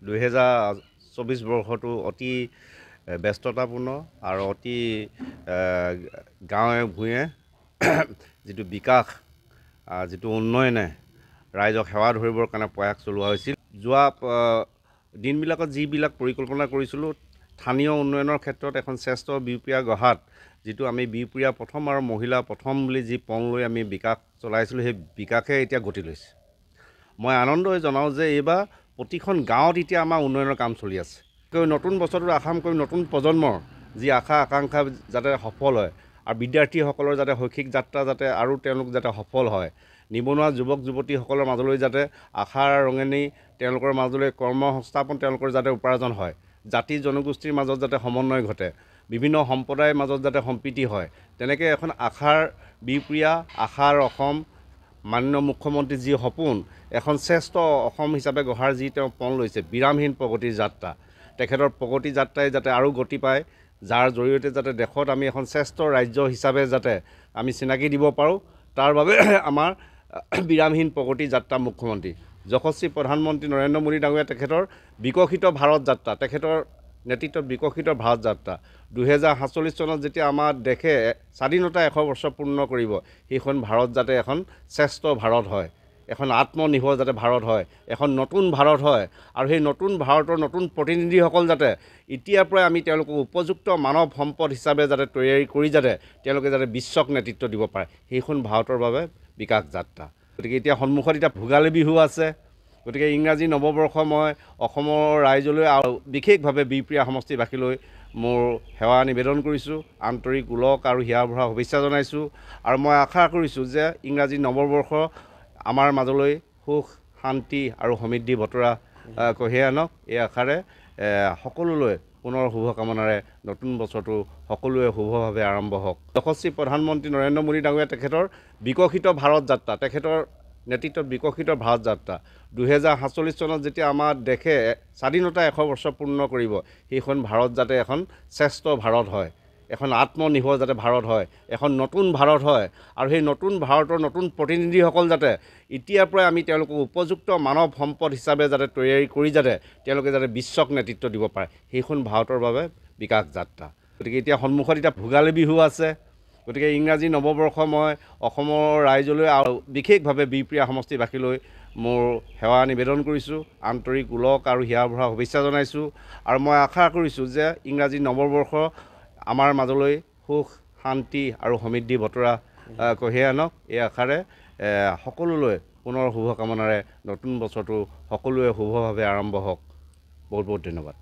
2024 বৰ্ষটো অতি ব্যস্ততাপূৰ্ণ আৰু অতি গাঁৱে ভূঞে যিটো বিকাশ যিটো উন্নয়নে ৰাইজক সেৱা ধৰিবৰ কাৰণে প্ৰয়াস চলোৱা হৈছিল। যোৱা দিনবিলাকত যিবিলাক পৰিকল্পনা কৰিছিলোঁ স্থানীয় উন্নয়নৰ ক্ষেত্ৰত এখন শ্ৰেষ্ঠ বিহপুৰীয়া গঢ়াত যিটো আমি বিহপুৰীয়া প্ৰথম আৰু মহিলা প্ৰথম বুলি যি পণ লৈ আমি বিকাশ চলাইছিলোঁ, সেই বিকাশে এতিয়া গতি লৈছে। মই আনন্দ হৈ জনাওঁ যে এইবাৰ প্ৰতিখন গাঁৱত এতিয়া আমাৰ উন্নয়নৰ কাম চলি আছে। নতুন বছৰটোত আশা কৰি নতুন প্ৰজন্মৰ যি আশা আকাংক্ষা যাতে সফল হয় আৰু বিদ্যাৰ্থীসকলৰ যাতে শৈক্ষিক যাত্ৰা যাতে আৰু তেওঁলোক যাতে সফল হয়, নিবনুৱা যুৱক যুৱতীসকলৰ মাজলৈ যাতে আশাৰ ৰঙেনি তেওঁলোকৰ মাজলৈ কৰ্মসংস্থাপন তেওঁলোকৰ যাতে উপাৰ্জন হয়, জাতি জনগোষ্ঠীৰ মাজত যাতে সমন্বয় ঘটে, বিভিন্ন সম্প্ৰদায়ৰ মাজত যাতে সম্প্ৰীতি হয়, তেনেকৈ এখন আশাৰ বিহপুৰীয়া, আশাৰ অসম, মাননীয় মুখ্যমন্ত্ৰীৰ যি সপোন এখন শ্ৰেষ্ঠ অসম হিচাপে গঢ়াৰ যি তেওঁ পণ লৈছে, বিৰামহীন প্ৰগতিৰ যাত্ৰা, তেখেতৰ প্ৰগতি যাত্ৰাই যাতে আৰু গতি পায়, যাৰ জৰিয়তে যাতে দেশত আমি এখন শ্ৰেষ্ঠ ৰাজ্য হিচাপে যাতে আমি চিনাকি দিব পাৰোঁ, তাৰ বাবে আমাৰ বিৰামহীন প্ৰগতি যাত্ৰা মুখ্যমন্ত্ৰী যশস্বী প্ৰধানমন্ত্ৰী নৰেন্দ্ৰ মোদী ডাঙৰীয়া তেখেতৰ বিকশিত ভাৰত যাত্ৰা, তেখেতৰ নেতৃত্বত বিকশিত ভাৰত যাত্ৰা 2047 চনত যেতিয়া আমাৰ দেশে স্বাধীনতা 100 বছৰ পূৰ্ণ কৰিব, সেইখন ভাৰত যাতে এখন শ্ৰেষ্ঠ ভাৰত হয়, এখন আত্মনিৰ্ভৰ যাতে ভাৰত হয়, এখন নতুন ভাৰত হয়, আৰু সেই নতুন ভাৰতৰ নতুন প্ৰতিনিধিসকল যাতে এতিয়াৰ পৰাই আমি তেওঁলোকক উপযুক্ত মানৱ সম্পদ হিচাপে যাতে তৈয়াৰী কৰি যাতে তেওঁলোকে যাতে বিশ্বক নেতৃত্ব দিব পাৰে, সেইখন ভাৰতৰ বাবে বিকাশ যাত্ৰা। গতিকে এতিয়া সন্মুখত এতিয়া ভোগালী বিহু আছে। গতিকে ইংৰাজী নৱবৰ্ষ মই অসমৰ ৰাইজলৈ আৰু বিশেষভাৱে বিহপুৰীয়া সমষ্টিবাসীলৈ মোৰ সেৱা নিবেদন কৰিছোঁ, আন্তৰিক ওলগ আৰু হিয়া ভৰা শুভেচ্ছা জনাইছোঁ। আৰু মই আশা কৰিছোঁ যে ইংৰাজী নৱবৰ্ষ আমাৰ মাজলৈ সুখ শান্তি আৰু সমৃদ্ধি বতৰা কঢ়িয়াই আনক, এই আশাৰে সকলোলৈ পুনৰ শুভকামনাৰে নতুন বছৰটো সকলোৱে শুভভাৱে আৰম্ভ হওক। যশস্বী প্ৰধানমন্ত্ৰী নৰেন্দ্ৰ মোদী ডাঙৰীয়া তেখেতৰ বিকশিত ভাৰত যাত্ৰা, তেখেতৰ নেতৃত্বত বিকশিত ভাৰত যাত্ৰা 2047 চনত যেতিয়া আমাৰ দেশে স্বাধীনতা 100 বছৰ পূৰ্ণ কৰিব, সেইখন ভাৰত যাতে এখন শ্ৰেষ্ঠ ভাৰত হয়, এখন আত্মনিৰ্ভৰ যাতে ভাৰত হয়, এখন নতুন ভাৰত হয়, আৰু সেই নতুন ভাৰতৰ নতুন প্ৰতিনিধিসকল যাতে এতিয়াৰ পৰাই আমি তেওঁলোকক উপযুক্ত মানৱ সম্পদ হিচাপে যাতে তৈয়াৰী কৰি যাতে তেওঁলোকে যাতে বিশ্বক নেতৃত্ব দিব পাৰে, সেইখন ভাৰতৰ বাবে বিকাশ যাত্ৰা। গতিকে এতিয়া সন্মুখত এতিয়া ভোগালী বিহু আছে। গতিকে ইংৰাজী নৱবৰ্ষ মই অসমৰ ৰাইজলৈ আৰু বিশেষভাৱে বিহপুৰীয়া সমষ্টিবাসীলৈ মোৰ সেৱা নিবেদন কৰিছোঁ, আন্তৰিক ওলগ আৰু হিয়া ভৰা শুভেচ্ছা জনাইছোঁ। আৰু মই আশা কৰিছোঁ যে ইংৰাজী নৱবৰ্ষ আমাৰ মাজলৈ সুখ শান্তি আৰু সমৃদ্ধি বতৰা কঢ়িয়াই আনক, এই আশাৰে সকলোলৈ পুনৰ শুভকামনাৰে নতুন বছৰটো সকলোৱে শুভভাৱে আৰম্ভ হওক। বহুত বহুত ধন্যবাদ।